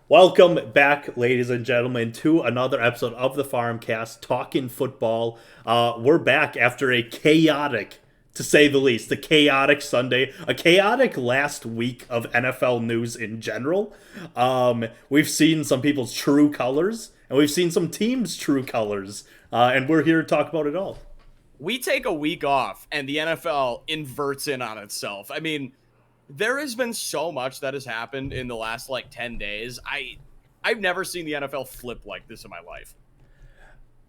Welcome back, ladies and gentlemen, to another episode of the Farmcast, talking football. We're back after a chaotic, to say the least, a chaotic Sunday, a chaotic last week of NFL news in general. We've seen some people's true colors, and we've seen some teams' true colors, and we're here to talk about it all. We take a week off, and the NFL inverts in on itself. I mean, there has been so much that has happened in the last 10 days. I've never seen the NFL flip like this in my life.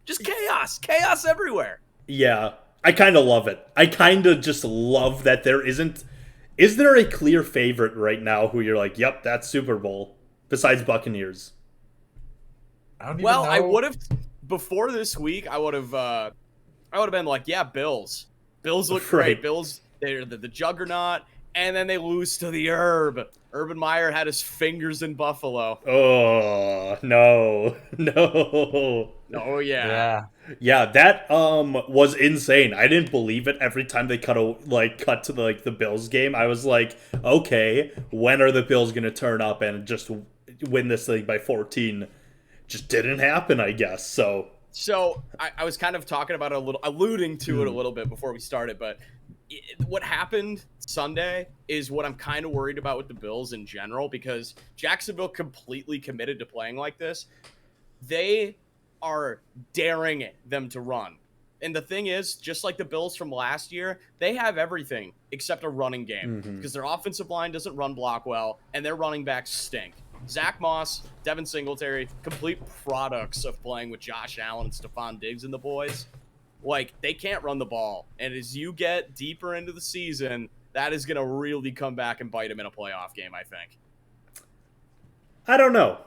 Just chaos everywhere. Yeah, I kind of love it. I kind of just love that there isn't. Is there a clear favorite right now who you're like, yep, that's Super Bowl, besides Buccaneers? I don't even Well, know. I would have before this week. I would have been like, yeah, Bills. Bills look great. Right. Bills, they're the juggernaut. And then they lose to the Herb. Urban Meyer had his fingers in Buffalo. Oh no, no. Oh yeah. Yeah, that was insane. I didn't believe it every time they cut to the Bills game. I was like, okay, when are the Bills gonna turn up and just win this thing by 14? Just didn't happen, I guess. So I was kind of talking about it alluding to it a little bit before we started, but what happened Sunday is what I'm kind of worried about with the Bills in general, because Jacksonville completely committed to playing like this. They are daring them to run. And the thing is, just like the Bills from last year, they have everything except a running game because their offensive line doesn't run block well and their running backs stink. Zach Moss, Devin Singletary, complete products of playing with Josh Allen and Stephon Diggs and the boys. They can't run the ball. And as you get deeper into the season, that is going to really come back and bite them in a playoff game, I think. I don't know.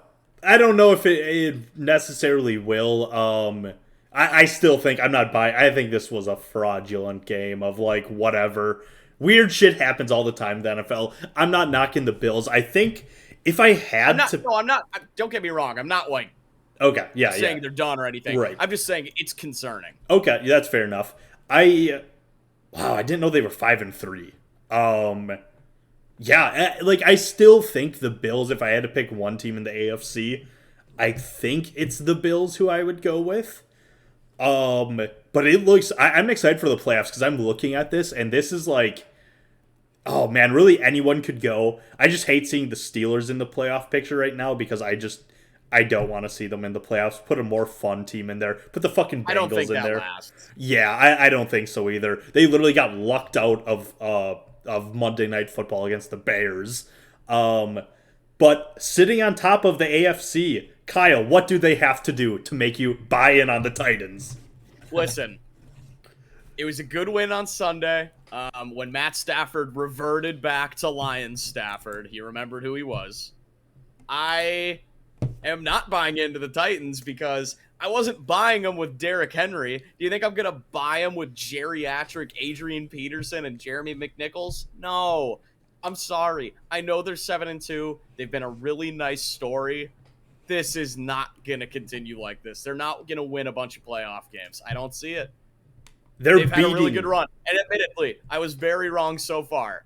I don't know if it necessarily will. I still think I'm not buying. I think this was a fraudulent game of whatever. Weird shit happens all the time in the NFL. I'm not knocking the Bills. I think if I had to... No, I'm not. Don't get me wrong. I'm not Okay, saying they're done or anything. Right. I'm just saying it's concerning. Okay, yeah, that's fair enough. I didn't know they were 5-3. I still think the Bills. If I had to pick one team in the AFC, I think it's the Bills who I would go with. But it looks. I'm excited for the playoffs because I'm looking at this, and this is oh man, really anyone could go. I just hate seeing the Steelers in the playoff picture right now because I don't want to see them in the playoffs. Put a more fun team in there. Put the fucking Bengals I don't think in that there. lasts. Yeah, I don't think so either. They literally got lucked out of Monday Night Football against the Bears. But sitting on top of the AFC, Kyle, what do they have to do to make you buy in on the Titans? Listen, it was a good win on Sunday when Matt Stafford reverted back to Lions Stafford. He remembered who he was. I am not buying into the Titans because I wasn't buying them with Derrick Henry. Do you think I'm going to buy them with geriatric Adrian Peterson and Jeremy McNichols? No. I'm sorry. I know they're 7-2. They've been a really nice story. This is not going to continue like this. They're not going to win a bunch of playoff games. I don't see it. They've had a really good run. And admittedly, I was very wrong so far.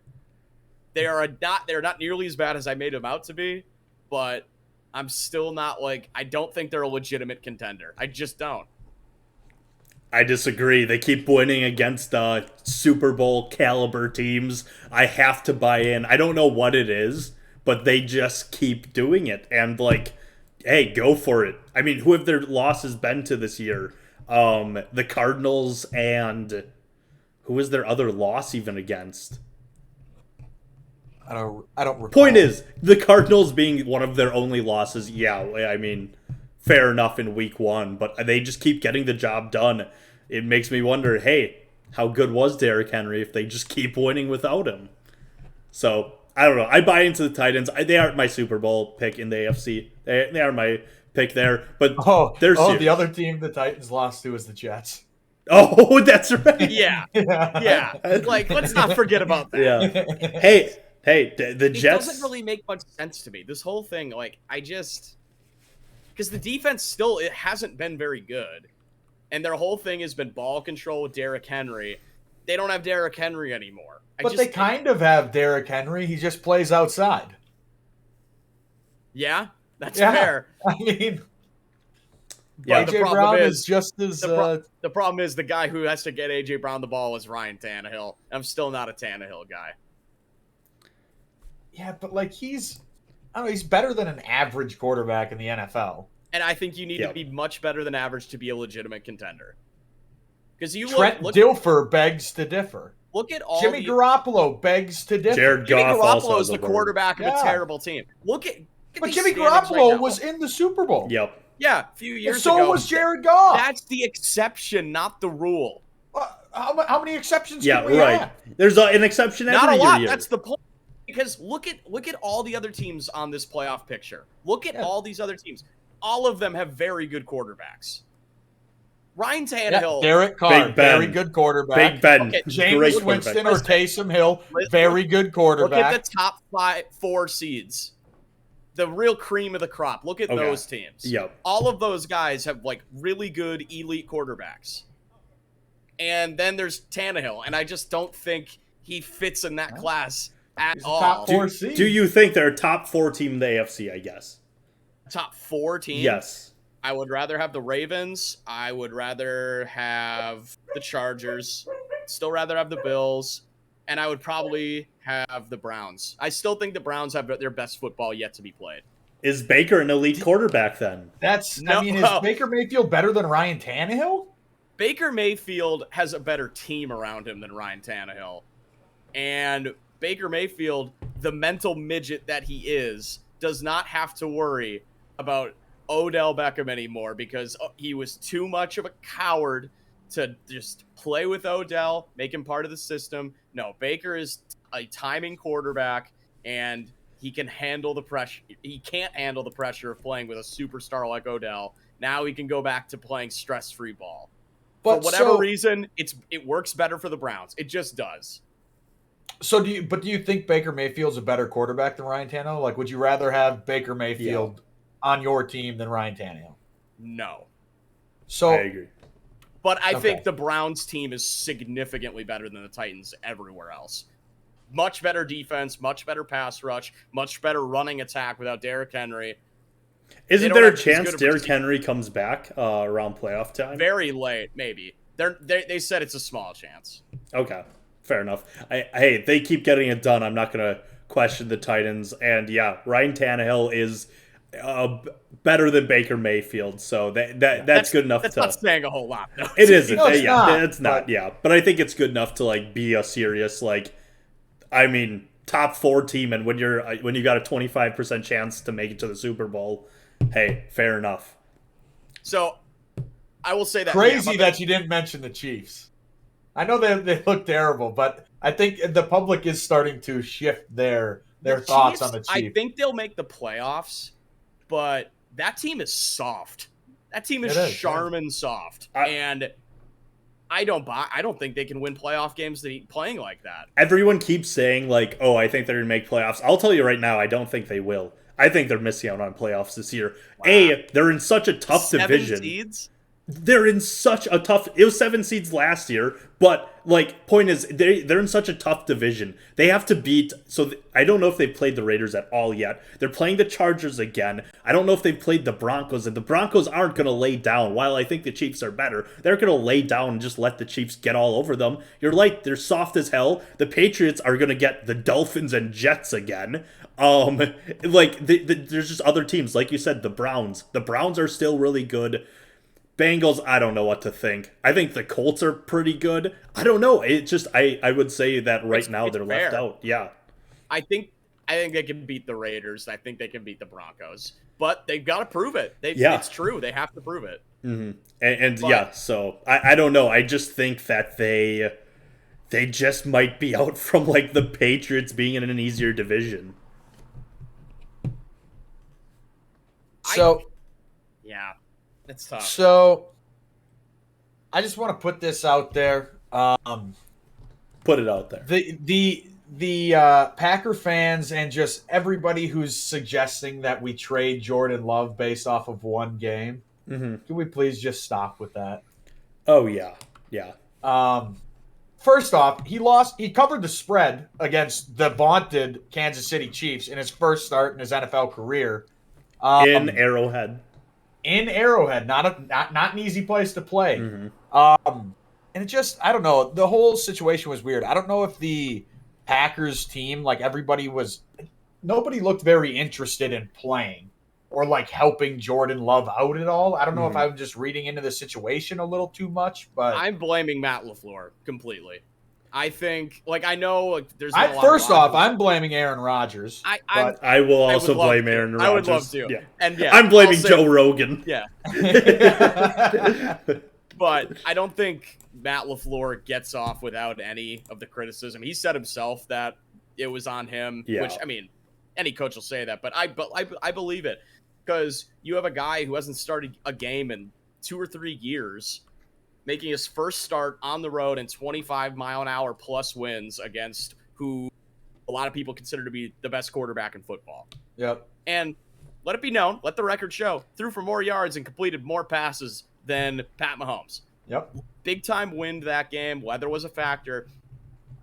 They're not nearly as bad as I made them out to be, but I'm still not I don't think they're a legitimate contender. I just don't. I disagree. They keep winning against Super Bowl caliber teams. I have to buy in. I don't know what it is, but they just keep doing it. And hey, go for it. I mean, who have their losses been to this year? The Cardinals, and who was their other loss even against? I don't recall. Point is, the Cardinals being one of their only losses, yeah, I mean, fair enough in week one, but they just keep getting the job done. It makes me wonder, hey, how good was Derrick Henry if they just keep winning without him? So, I don't know. I buy into the Titans. They aren't my Super Bowl pick in the AFC. They are my pick there, but they're serious. The other team the Titans lost to is the Jets. Oh, that's right. Yeah. Let's not forget about that. Yeah. Hey, the Jets... It doesn't really make much sense to me. This whole thing, because the defense it hasn't been very good. And their whole thing has been ball control with Derrick Henry. They don't have Derrick Henry anymore. They kind of have Derrick Henry. He just plays outside. Yeah? That's fair. I mean, Yeah. The AJ problem Brown is is just as the problem is the guy who has to get AJ Brown the ball is Ryan Tannehill. I'm still not a Tannehill guy. yeah, but like he's better than an average quarterback in the NFL. And I think you need Yep. to be much better than average to be a legitimate contender. Because you Trent look Dilfer begs to differ. at all Jimmy the Garoppolo begs to differ. Jared Jimmy Goff also Garoppolo has is a the bird. quarterback of Yeah. a terrible team. Look at But these Jimmy standings Garoppolo right now. was in the Super Bowl. Yep. Yeah, a few And years so ago. was Jared Goff. That's the exception, not the rule. How many exceptions Yeah, can we right. have? There's an exception every Not a lot. year. That's the point. Because look at all the other teams on this playoff picture. Look at all these other teams. All of them have very good quarterbacks. Ryan Tannehill, Derek Carr, Big Ben. very good quarterback. Big Ben, Okay, James great Winston quarterback. or Taysom Hill, Listen, very good look quarterback. at the top 4 seeds. The real cream of the crop. Look at Okay. those teams. Yep. All of those guys have like really good elite quarterbacks. And then there's Tannehill, and I just don't think he fits in that class at He's a all. top 4 seed. Do you think they're a top 4 team in the AFC, I guess? Top 4 teams? Yes. I would rather have the Ravens. I would rather have the Chargers. Still rather have the Bills. And I would probably have the Browns. I still think the Browns have their best football yet to be played. Is Baker an elite quarterback then? Is No. Baker Mayfield better than Ryan Tannehill? Baker Mayfield has a better team around him than Ryan Tannehill. And Baker Mayfield, the mental midget that he is, does not have to worry about Odell Beckham anymore because he was too much of a coward to just play with Odell, make him part of the system. No, Baker is a timing quarterback, and he can handle the pressure. He can't handle the pressure of playing with a superstar like Odell. Now he can go back to playing stress-free ball. For whatever reason, it works better for the Browns. It just does. So do you think Baker Mayfield's a better quarterback than Ryan Tannehill? Like, would you rather have Baker Mayfield on your team than Ryan Tannehill? No. So I agree. But I think the Browns team is significantly better than the Titans everywhere else. Much better defense, much better pass rush, much better running attack without Derrick Henry. Isn't there a chance Derrick Henry comes back around playoff time? Very late, maybe. They said it's a small chance. Okay, fair enough. Hey, they keep getting it done. I'm not going to question the Titans. And yeah, Ryan Tannehill is better than Baker Mayfield, so that's good enough. That's not saying a whole lot, though. It isn't. No, it's not, it's not. Yeah, but I think it's good enough to like be a serious top 4 team, and when you got a 25% chance to make it to the Super Bowl, hey, fair enough. So I will say that crazy that you didn't mention the Chiefs. I know they look terrible, but I think the public is starting to shift their thoughts on the Chiefs. I think they'll make the playoffs, but that team is soft. That team is Charmin soft, and I don't think they can win playoff games playing like that. Everyone keeps saying I think they're gonna make playoffs. I'll tell you right now, I don't think they will. I think they're missing out on playoffs this year. Wow. They're in such a tough division. 7 seeds? They're in such a tough. It was 7 seeds last year, but point is they're in such a tough division. They have to beat. So I don't know if they've played the Raiders at all yet. They're playing the Chargers again. I don't know if they've played the Broncos, and the Broncos aren't going to lay down. While I think the Chiefs are better, they're going to lay down and just let the Chiefs get all over them. They're soft as hell. The Patriots are going to get the Dolphins and Jets again. There's just other teams, like you said, the Browns. The Browns are still really good. Bengals, I don't know what to think. I think the Colts are pretty good. I don't know. It just I would say that right now they're left out. Yeah. I think they can beat the Raiders. I think they can beat the Broncos. But they've got to prove it. It's true. They have to prove it. Mm-hmm. So I don't know. I just think that they just might be out from the Patriots being in an easier division. Yeah. It's tough. So, I just want to put this out there. Put it out there. The Packer fans and just everybody who's suggesting that we trade Jordan Love based off of one game. Mm-hmm. Can we please just stop with that? Oh yeah. First off, he covered the spread against the vaunted Kansas City Chiefs in his first start in his NFL career. In Arrowhead. In Arrowhead, not an easy place to play. And it just, I don't know, the whole situation was weird. I don't know if the Packers team, like nobody looked very interested in playing or like helping Jordan Love out at all. I don't know if I'm just reading into the situation a little too much, but I'm blaming Matt LaFleur completely. I think, like, I know like, there's been a lot first of off, I'm blaming Aaron Rodgers. I will also blame Aaron Rodgers. I would love to. Yeah. And yeah, I'm blaming Joe Rogan. Yeah. But I don't think Matt LaFleur gets off without any of the criticism. He said himself that it was on him, which, I mean, any coach will say that, but I believe it because you have a guy who hasn't started a game in 2 or 3 years, making his first start on the road and 25-mile-an-hour plus wins against who a lot of people consider to be the best quarterback in football. Yep. And let it be known, let the record show, threw for more yards and completed more passes than Pat Mahomes. Yep. Big time win that game. Weather was a factor.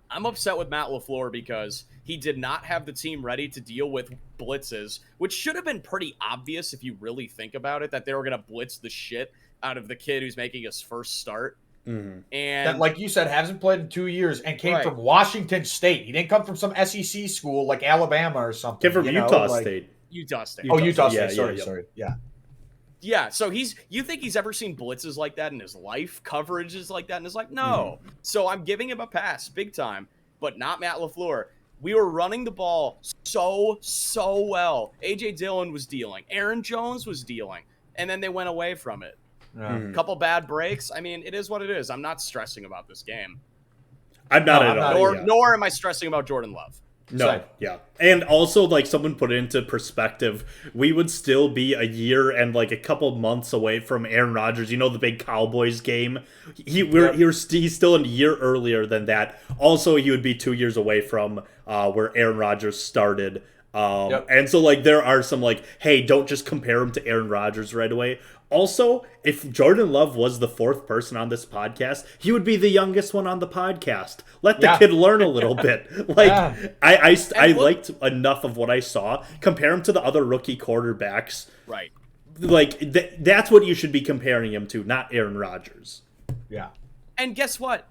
I'm upset with Matt LaFleur because he did not have the team ready to deal with blitzes, which should have been pretty obvious if you really think about it, that they were going to blitz the shit out of the kid who's making his first start. And And like you said, hasn't played in 2 years and came from Washington State. He didn't come from some SEC school like Alabama or something. Came from Utah State. Utah State. Oh, Utah State. Yeah, Sorry. Yeah. Yeah, so you think he's ever seen blitzes like that in his life? Coverages like that in his life? No. So I'm giving him a pass, big time, but not Matt LaFleur. We were running the ball so well. A.J. Dillon was dealing. Aaron Jones was dealing. And then they went away from it. A couple bad breaks. I mean, it is what it is. I'm not stressing about this game. I'm not at all. Nor am I stressing about Jordan Love. No, yeah. And also, like, someone put it into perspective, we would still be a year and, like, a couple months away from Aaron Rodgers. You know, the big Cowboys game? He's still a year earlier than that. Also, he would be 2 years away from where Aaron Rodgers started. And so, like, there are some, like, hey, don't just compare him to Aaron Rodgers right away. Also, if Jordan Love was the 4th person on this podcast, he would be the youngest one on the podcast. Let the kid learn a little bit. Like, I liked enough of what I saw. Compare him to the other rookie quarterbacks. Right. Like, that's what you should be comparing him to, not Aaron Rodgers. Yeah. And guess what?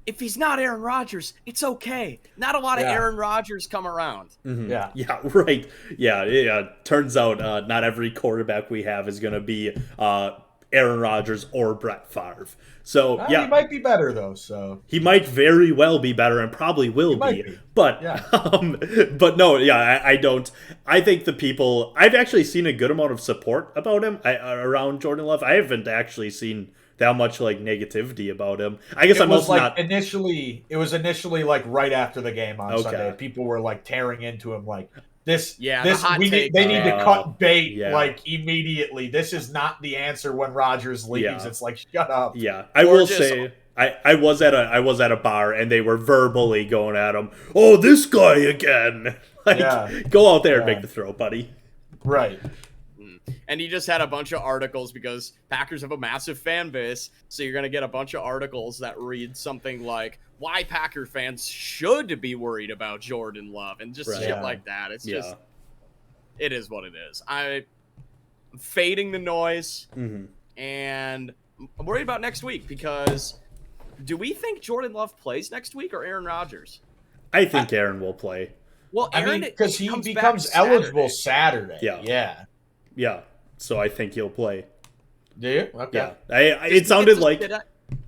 If he's not Aaron Rodgers, it's okay. Not a lot of Aaron Rodgers come around. Yeah, right. Yeah. Turns out not every quarterback we have is going to be Aaron Rodgers or Brett Favre. So he might be better though. So he might very well be better, and probably will be. But but no, I don't. I think the people. I've actually seen a good amount of support about him around Jordan Love. I haven't actually seen that much like negativity about him. I guess I'm also not. It was initially like right after the game on Sunday. People were like tearing into him like this. Yeah, they need to cut bait like immediately. This is not the answer when Rodgers leaves. Yeah. It's like shut up. Yeah, I will say. I was at a bar and they were verbally going at him. Oh, this guy again! Like, go out there and make the throw, buddy. Right. And he just had a bunch of articles because Packers have a massive fan base. So you're going to get a bunch of articles that read something like why Packer fans should be worried about Jordan Love and just shit like that. It's just, it is what it is. I'm fading the noise and I'm worried about next week because do we think Jordan Love plays next week or Aaron Rodgers? I think Aaron will play. Well, Aaron, because he becomes eligible Saturday. Yeah, so I think he'll play. Do you? Okay. Yeah, it sounded like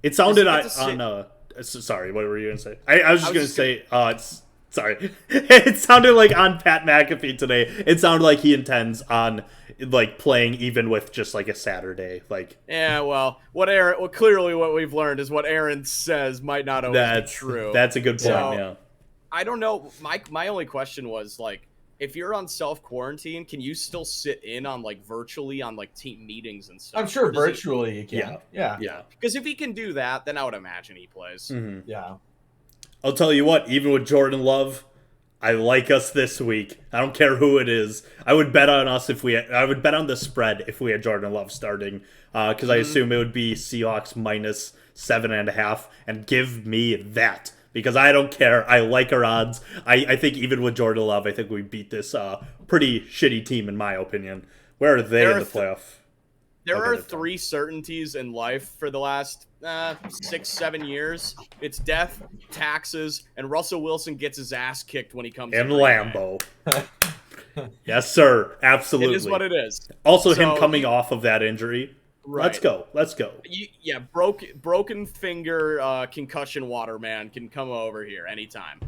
it sounded on. Sorry, what were you gonna say? I was just gonna say. Sorry, it sounded like on Pat McAfee today. It sounded like he intends on like playing even with just like a Saturday. Like, yeah, well, clearly what we've learned is what Aaron says might not always be true. That's a good point. So, yeah, I don't know. My only question was like, if you're on self-quarantine, can you still sit in on like virtually on like team meetings and stuff? I'm sure virtually you can. Yeah. Because if he can do that, then I would imagine he plays. Mm-hmm. Yeah. I'll tell you what, even with Jordan Love, I like us this week. I don't care who it is. I would bet on us I would bet on the spread if we had Jordan Love starting. Because I assume it would be Seahawks minus 7.5, and give me that. Because I don't care. I like our odds. I think even with Jordan Love, I think we beat this pretty shitty team, in my opinion. Where are they in the playoff? There are three certainties in life for the last 6-7 years. It's death, taxes, and Russell Wilson gets his ass kicked when he comes in to Lambeau. Yes, sir. Absolutely. It is what it is. Also, him coming off of that injury. Right. Let's go. Yeah, broken finger, concussion water man can come over here anytime.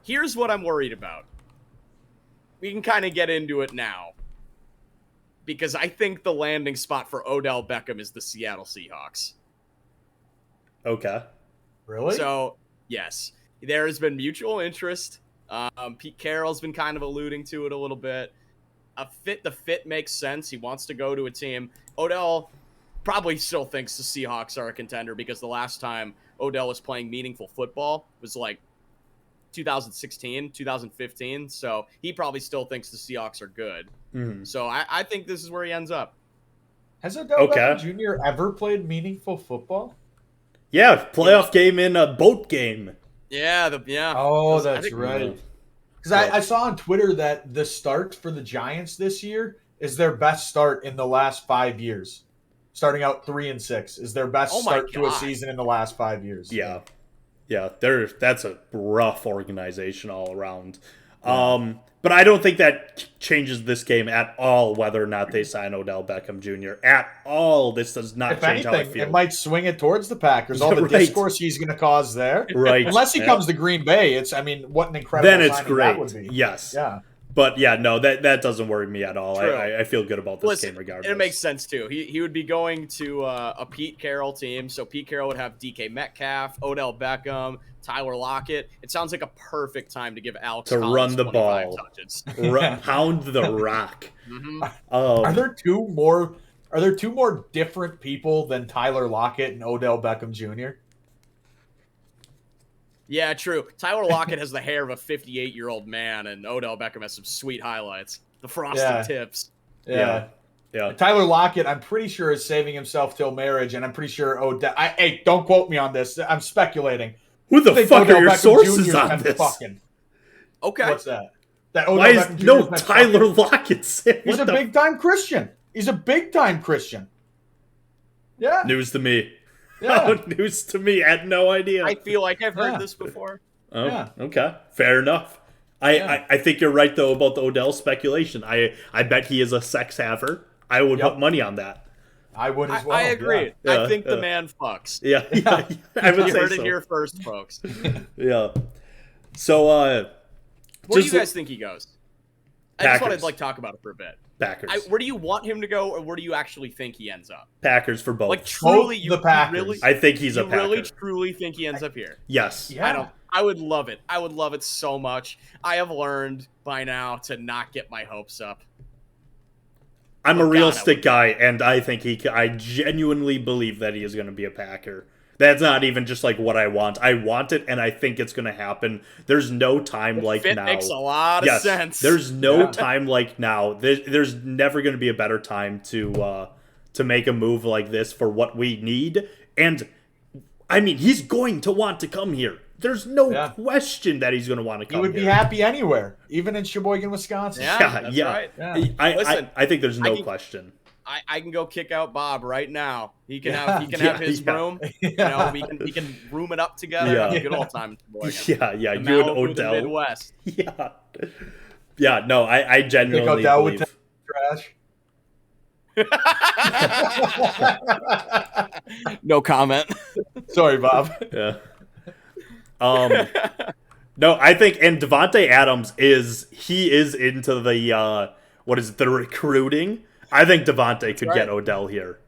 Here's what I'm worried about. We can kind of get into it now. Because I think the landing spot for Odell Beckham is the Seattle Seahawks. Okay. Really? So, yes. There has been mutual interest. Pete Carroll's been kind of alluding to it a little bit. The fit makes sense. He wants to go to a team. Odell probably still thinks the Seahawks are a contender because the last time Odell was playing meaningful football was like 2016, 2015. So he probably still thinks the Seahawks are good. Mm-hmm. So I think this is where he ends up. Has Odell Beckham Jr. ever played meaningful football? Yeah, playoff game in a boat game. Yeah. Oh, that's right. Because I saw on Twitter that the start for the Giants this year is their best start in the last 5 years. Starting out 3-6 is their best start to a season in the last 5 years. Yeah. That's a rough organization all around. Yeah. But I don't think that changes this game at all, whether or not they sign Odell Beckham Jr. At all. This does not change how I feel. It might swing it towards the Packers. All the discourse he's going to cause there. Right. Unless he comes to Green Bay. What an incredible then it's signing great. That would be. Yes. Yeah. But yeah, no, that doesn't worry me at all. I feel good about this game regardless. It makes sense too. He would be going to a Pete Carroll team, so Pete Carroll would have DK Metcalf, Odell Beckham, Tyler Lockett. It sounds like a perfect time to give Alex to Collins run the 25 ball, touches. pound the rock. Mm-hmm. Are there two more different people than Tyler Lockett and Odell Beckham Jr.? Yeah, true. Tyler Lockett has the hair of a 58-year-old man, and Odell Beckham has some sweet highlights. The frosted tips. Yeah. Tyler Lockett, I'm pretty sure, is saving himself till marriage, and I'm pretty sure Odell... Hey, don't quote me on this. I'm speculating. Who the fuck are your sources on this? Okay. What's that? Why is no Tyler Lockett saving? He's a big-time Christian. Yeah. News to me. Yeah. Oh, news to me. I had no idea. I feel like I've heard this before. Oh, okay. Fair enough. I think you're right, though, about the Odell speculation. I bet he is a sex haver. I would put money on that. I would as well. I agree. Yeah. I think the man fucks. Yeah. I would you say heard it so. here first, folks. Yeah. So, where do you guys think he goes? I just want to talk about it for a bit. Packers. Where do you want him to go, or where do you actually think he ends up? Packers for both. Like truly, the Packers. Really, I think he's a Packer. You really, truly think he ends up here? Yes. Yeah. I would love it. I would love it so much. I have learned by now to not get my hopes up. I'm a realistic guy, and I think I genuinely believe that he is going to be a Packer. That's not even just like what I want. I want it, and I think it's going to happen. There's no time like now. Makes a lot of sense. There's no time like now. There's never going to be a better time to make a move like this for what we need. And I mean, he's going to want to come here. There's no question that he's going to want to come here. He would be happy anywhere, even in Sheboygan, Wisconsin. Yeah, that's right. Yeah. Listen, I think there's no question. I can go kick out Bob right now. He can have his room. You know, we can room it up together. Yeah. Have a good old time. Yeah. The You and Malibu, Odell. the Midwest. Yeah. No, I genuinely Odell believe. with trash. No comment. Sorry, Bob. Yeah. No, I think, and Devontae Adams is into the the recruiting. I think Devontae could get Odell here.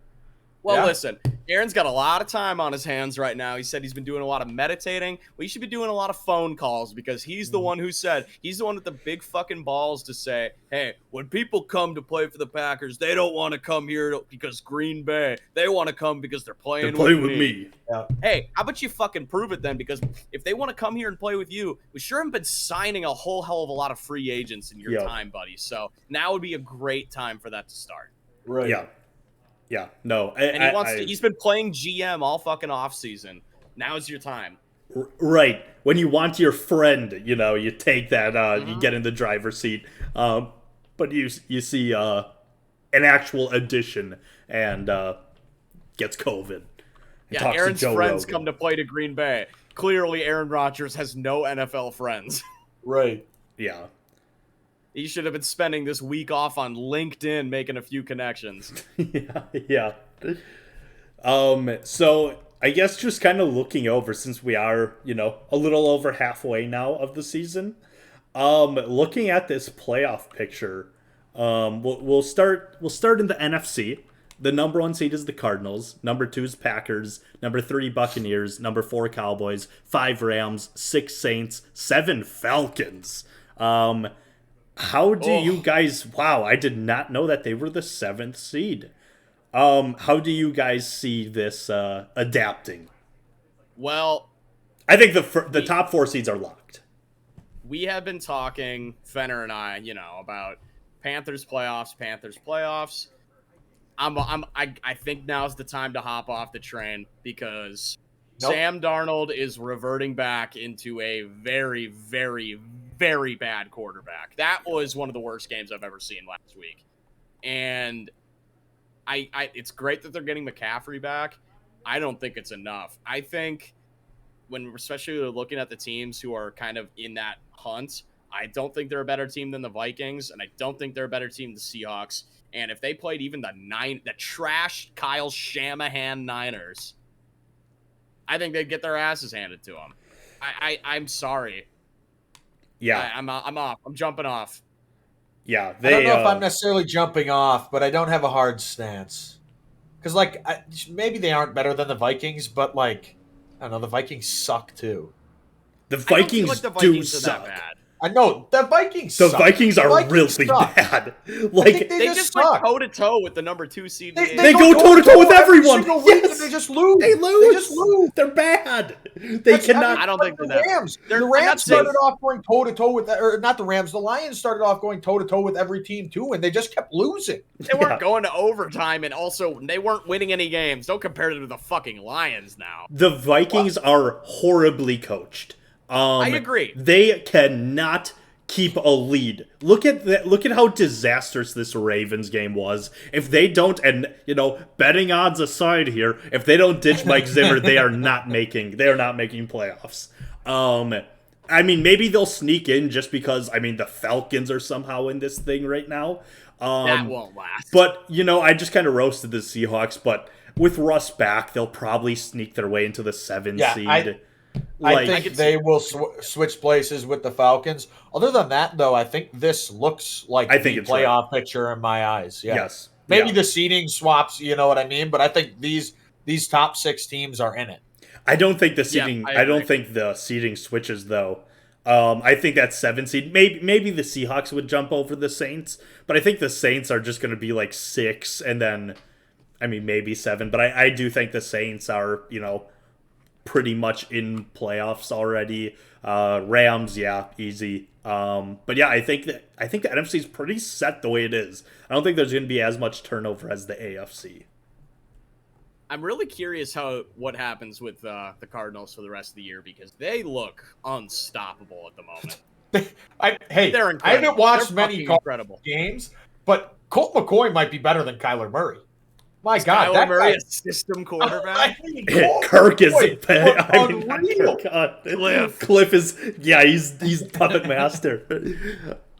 Well, listen, Aaron's got a lot of time on his hands right now. He said he's been doing a lot of meditating. Well, he should be doing a lot of phone calls because he's the one he's the one with the big fucking balls to say, hey, when people come to play for the Packers, they don't want to come here because Green Bay. They want to come because they're playing with me. Yeah. Hey, how about you fucking prove it then? Because if they want to come here and play with you, we sure haven't been signing a whole hell of a lot of free agents in your time, buddy. So now would be a great time for that to start. Right. Yeah. Yeah, no. And he's been playing GM all fucking offseason. Now's your time. Right. When you want your friend, you take that, you get in the driver's seat. But you see an actual addition and gets COVID. Yeah, Aaron's friends come to play to Green Bay. Clearly, Aaron Rodgers has no NFL friends. Right. Yeah. He should have been spending this week off on LinkedIn making a few connections. Yeah. So I guess just kind of looking over, since we are, a little over halfway now of the season, looking at this playoff picture, we'll start in the NFC. The number 1 seed is the Cardinals. Number 2 is Packers. Number 3, Buccaneers. Number 4, Cowboys. 5, Rams. 6, Saints. 7, Falcons. How do you guys... Wow, I did not know that they were the 7th seed. How do you guys see this adapting? Well... I think the top 4 seeds are locked. We have been talking, Fenner and I, about Panthers playoffs. I think now's the time to hop off the train because Sam Darnold is reverting back into a very, very, very bad quarterback. That was one of the worst games I've ever seen last week. And it's great that they're getting McCaffrey back. I don't think it's enough. I think especially looking at the teams who are kind of in that hunt, I don't think they're a better team than the Vikings, and I don't think they're a better team than the Seahawks. And if they played even the trash Kyle Shanahan Niners, I think they'd get their asses handed to them. I'm sorry. Yeah, I'm off. I'm jumping off. Yeah, I don't know if I'm necessarily jumping off, but I don't have a hard stance. Because maybe they aren't better than the Vikings, but I don't know. The Vikings suck too. The Vikings do suck. That bad. I know the Vikings. The Vikings are really bad. They just went toe to toe with the number 2 seed. They go toe to toe with everyone. Yes. They just lose. They just lose. They're bad. They cannot. I don't think the Rams. The Rams started off going toe to toe with, or not the Rams. The Lions started off going toe to toe with every team too, and they just kept losing. They weren't going to overtime, and also they weren't winning any games. Don't compare it to the fucking Lions now. The Vikings are horribly coached. I agree. They cannot keep a lead. Look at that. Look at how disastrous this Ravens game was. If they don't, and betting odds aside here, if they don't ditch Mike Zimmer, they are not making playoffs. I mean, maybe they'll sneak in just because the Falcons are somehow in this thing right now. That won't last. But I just kind of roasted the Seahawks. But with Russ back, they'll probably sneak their way into the 7 seed. I think they will switch places with the Falcons. Other than that, though, I think this looks like the playoff picture in my eyes. Yeah. Yes. Maybe the seeding swaps, you know what I mean? But I think these top 6 teams are in it. I don't think the seeding. I don't think the seeding switches though. I think that 7 seed. Maybe the Seahawks would jump over the Saints, but I think the Saints are just going to be 6, and then maybe 7. But I do think the Saints are pretty much in playoffs already. Rams, easy. But yeah, I think the NFC is pretty set the way it is. I don't think there's going to be as much turnover as the AFC. I'm really curious what happens with the Cardinals for the rest of the year because they look unstoppable at the moment. They're incredible. I haven't watched many incredible games, but Colt McCoy might be better than Kyler Murray. My God, Kyler Murray, a system quarterback. Kirk is Cliff is he's puppet master.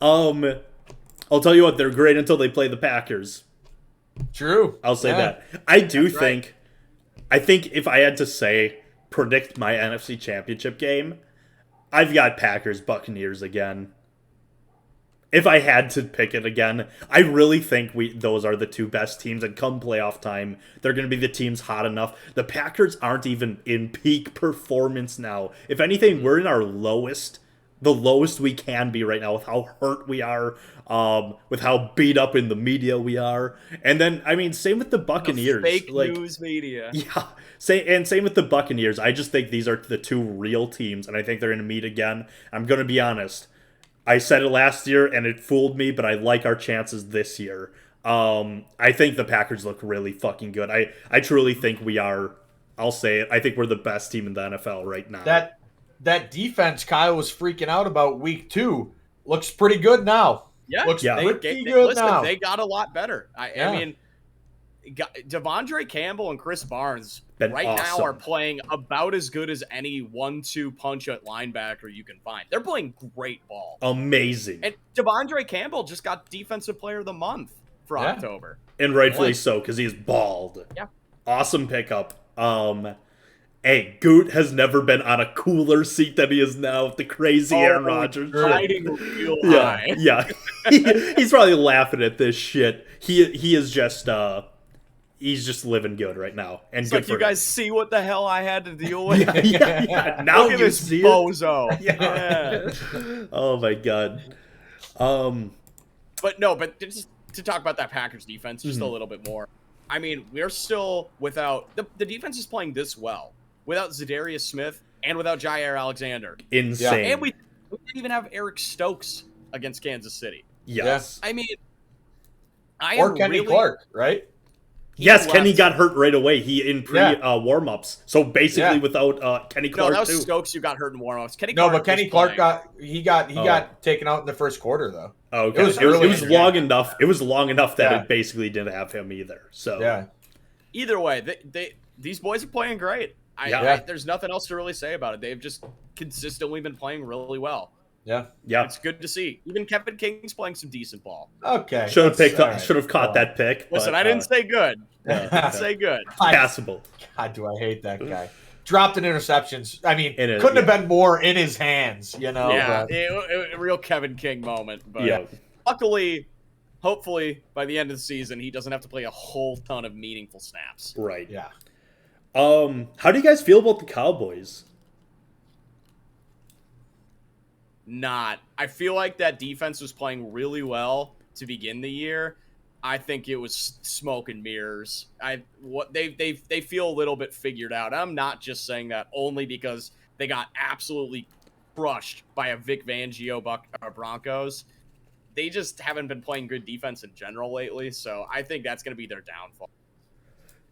I'll tell you what, they're great until they play the Packers. True. I'll say that. I think if I had to predict my NFC Championship game, I've got Packers Buccaneers again. If I had to pick it again, I really think those are the 2 best teams. And come playoff time, they're going to be the teams hot enough. The Packers aren't even in peak performance now. If anything, we're in our the lowest we can be right now with how hurt we are, with how beat up in the media we are. And then, same with the Buccaneers. The fake news media. Yeah. Same with the Buccaneers. I just think these are the 2 real teams, and I think they're going to meet again. I'm going to be honest. I said it last year, and it fooled me, but I like our chances this year. I think the Packers look really fucking good. I truly think we are. I'll say it. I think we're the best team in the NFL right now. That defense Kyle was freaking out about week 2 looks pretty good now. Yeah, Looks Yeah. pretty good listen, now. they got a lot better. I Yeah. mean, Devondre Campbell and Chris Barnes Been right now awesome. are playing about as good as any 1-2 punch at linebacker you can find. They're playing great ball. Amazing. And Devondre Campbell just got Defensive Player of the Month for Yeah. October. And rightfully so, because he's bald. Yeah. Awesome pickup. Hey, Goot has never been on a cooler seat than he is now with the crazy Aaron Rodgers. Riding real Yeah, high. yeah. He's probably laughing at this shit. He is just he's just living good right now. And It's good like, for you him. guys see what the hell I had to deal with? Yeah. Now Look at you this see bozo. it. Yeah. Oh my god. But just to talk about that Packers defense just Mm-hmm. a little bit more. I mean, we're still without the defense is playing this well without Zadarius Smith and without Jair Alexander. Insane. And we didn't even have Eric Stokes against Kansas City. Yes. I mean, Or Kenny Clark, right? Yes, left. Kenny got hurt right away. He in warm-ups. So basically, Yeah. without Kenny No, Clark that was too. Stokes who got hurt in warm-ups. No, but Kenny Clark playing. got taken out in the first quarter though. Oh, okay. It was It was early in the long game. enough. It was long enough that Yeah. it basically didn't have him either. So Yeah. Either way, these boys are playing great. Yeah. There's nothing else to really say about it. They've just consistently been playing really well. Yeah. yeah. It's good to see. Even Kevin King's playing some decent ball. Okay. Should have That's all right. Should have caught that pick. Listen, but, I didn't say good. yeah, I didn't say good. passable. God, do I hate that guy. Dropped an interceptions. I mean, In it, couldn't have yeah. been more in his hands, you know. Yeah, but- a real Kevin King moment. But Yeah. luckily, hopefully, by the end of the season, he doesn't have to play a whole ton of meaningful snaps. Right. yeah. How do you guys feel about the Cowboys? I feel like that defense was playing really well to begin the year. I think it was smoke and mirrors. They feel a little bit figured out. I'm not just saying that only because they got absolutely crushed by a Vic Fangio Broncos. They just haven't been playing good defense in general lately, so I think that's going to be their downfall.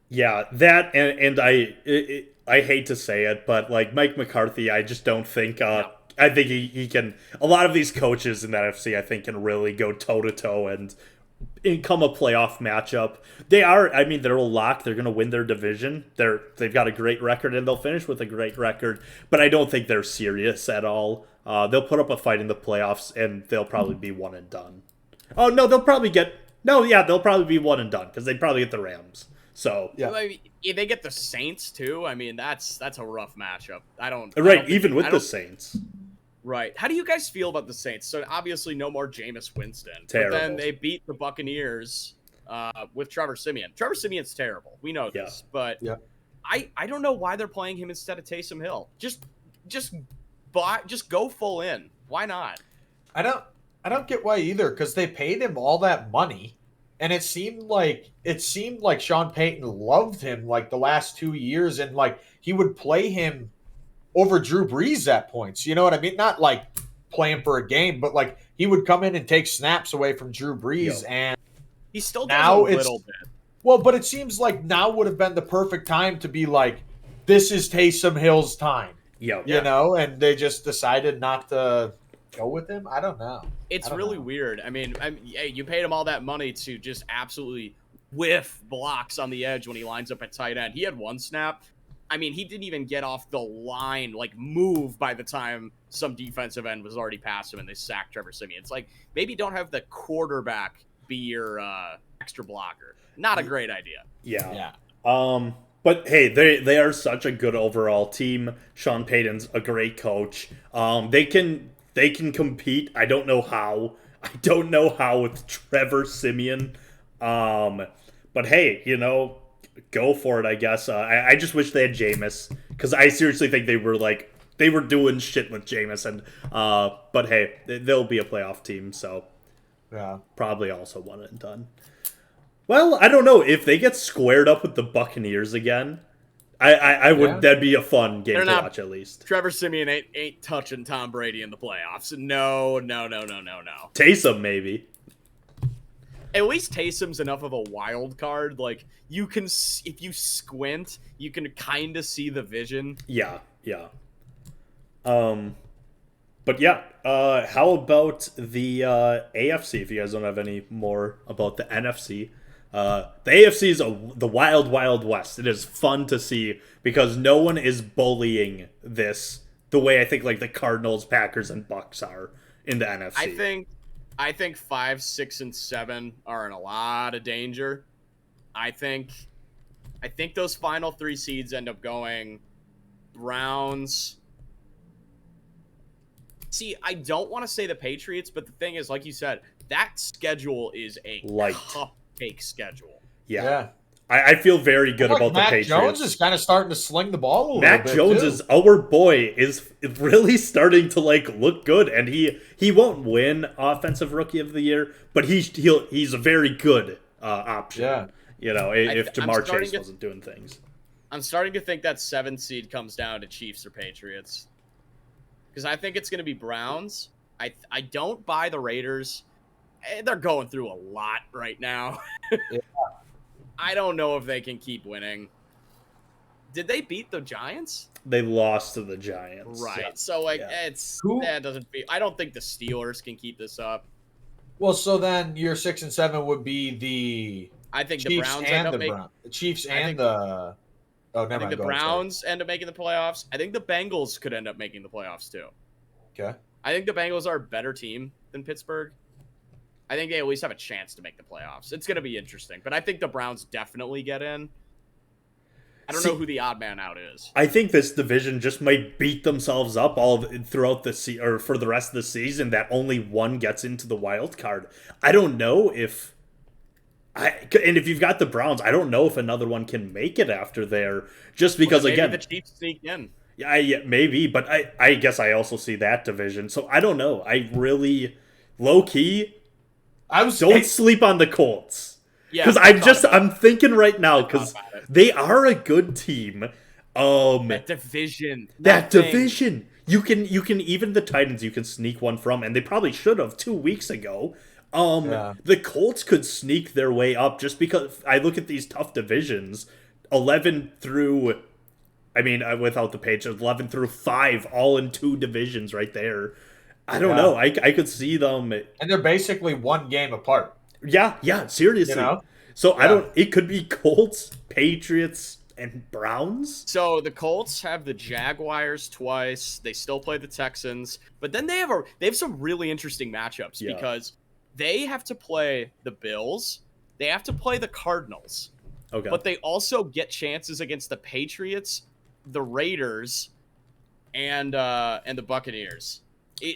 Yeah, that and I hate to say it, but like Mike McCarthy, I just don't think. I think he can. A lot of these coaches in the NFC, I think, can really go toe to toe and come a playoff matchup. They are. I mean, they're a lock. They're going to win their division. They've got a great record, and they'll finish with a great record. But I don't think they're serious at all. They'll put up a fight in the playoffs, and they'll probably be one and done. Oh no, they'll probably be one and done because they'd probably get the Rams. So Yeah. I mean, if they get the Saints too, I mean that's a rough matchup. Even with the Saints. Right. How do you guys feel about the Saints? So obviously no more Jameis Winston. Terrible. But then they beat the Buccaneers with Trevor Siemian. Trevor Siemian's terrible. We know this. But Yeah. I don't know why they're playing him instead of Taysom Hill. Just go full in. Why not? I don't get why either, because they paid him all that money, and it seemed like Sean Payton loved him like the last 2 years, and like he would play him over Drew Brees at points. You know what I mean? Not like play him for a game, but like he would come in and take snaps away from Drew Brees, and He still does now a little bit. well, but it seems like now would have been the perfect time to be like, this is Taysom Hill's time. Yeah. You know, and they just decided not to go with him. I don't know. It's I don't really know. weird. I mean, you paid him all that money to just absolutely whiff blocks on the edge when he lines up at tight end. He had one snap. I mean, he didn't even get off the line, like move by the time some defensive end was already past him and they sacked Trevor Siemian. It's like, maybe don't have the quarterback be your extra blocker. Not a great idea. Yeah. But hey, they are such a good overall team. Sean Payton's a great coach. They can compete. I don't know how with Trevor Siemian. But hey, go for it, I guess. I just wish they had Jameis, because I seriously think they were doing shit with Jameis, and but hey, they'll be a playoff team, so Yeah. probably also one and done. Well, I don't know if they get squared up with the Buccaneers again. I would. Yeah. That'd be a fun game They're to not- watch at least. Trevor Siemian ain't touching Tom Brady in the playoffs. No. Taysom maybe. At least Taysom's enough of a wild card. Like, you can, if you squint, you can kind of see the vision. Yeah. But yeah, how about the AFC? If you guys don't have any more about the NFC, the AFC is the wild, wild west. It is fun to see because no one is bullying this the way I think like the Cardinals, Packers, and Bucks are in the NFC. I think 5, 6, and 7 are in a lot of danger. I think those final 3 seeds end up going Browns. See, I don't want to say the Patriots, but the thing is, like you said, that schedule is a cupcake schedule. Yeah. I feel very good about the Mac Patriots. Jones is kind of starting to sling the ball a little bit. Mac Jones is our boy is really starting to like look good, and he won't win Offensive Rookie of the Year, but he's a very good option. Yeah. You know, if Jamar Chase wasn't doing things. I'm starting to think that 7th seed comes down to Chiefs or Patriots. Because I think it's going to be Browns. I don't buy the Raiders. They're going through a lot right now. Yeah. I don't know if they can keep winning. Did they beat the Giants? They lost to the Giants. Right. Yeah. So, that doesn't be... I don't think the Steelers can keep this up. Well, so then your 6 and 7 would be the... I think Chiefs the Browns end up making... The Chiefs and the... Oh, never mind. I think the Browns end up making the playoffs. I think the Bengals could end up making the playoffs, too. Okay. I think the Bengals are a better team than Pittsburgh. I think they at least have a chance to make the playoffs. It's going to be interesting. But I think the Browns definitely get in. I don't know who the odd man out is. I think this division just might beat themselves up throughout the or for the rest of the season that only one gets into the wild card. I don't know if... And if you've got the Browns, I don't know if another one can make it after there, just because maybe again the Chiefs sneak in. Yeah, maybe, but I guess I also see that division. So I don't know. I really low key. Don't sleep on the Colts. Yeah, because I'm thinking right now because they are a good team. That division. You can even the Titans you can sneak one from, and they probably should have 2 weeks ago. The Colts could sneak their way up just because I look at these tough divisions, 11 through, without the Patriots, 11 through 5, all in 2 divisions right there. I don't know. I could see them, and they're basically 1 game apart. Yeah, seriously. You know? So it could be Colts, Patriots, and Browns. So the Colts have the Jaguars twice. They still play the Texans, but then they have some really interesting matchups because they have to play the Bills. They have to play the Cardinals. Okay. But they also get chances against the Patriots, the Raiders, and the Buccaneers.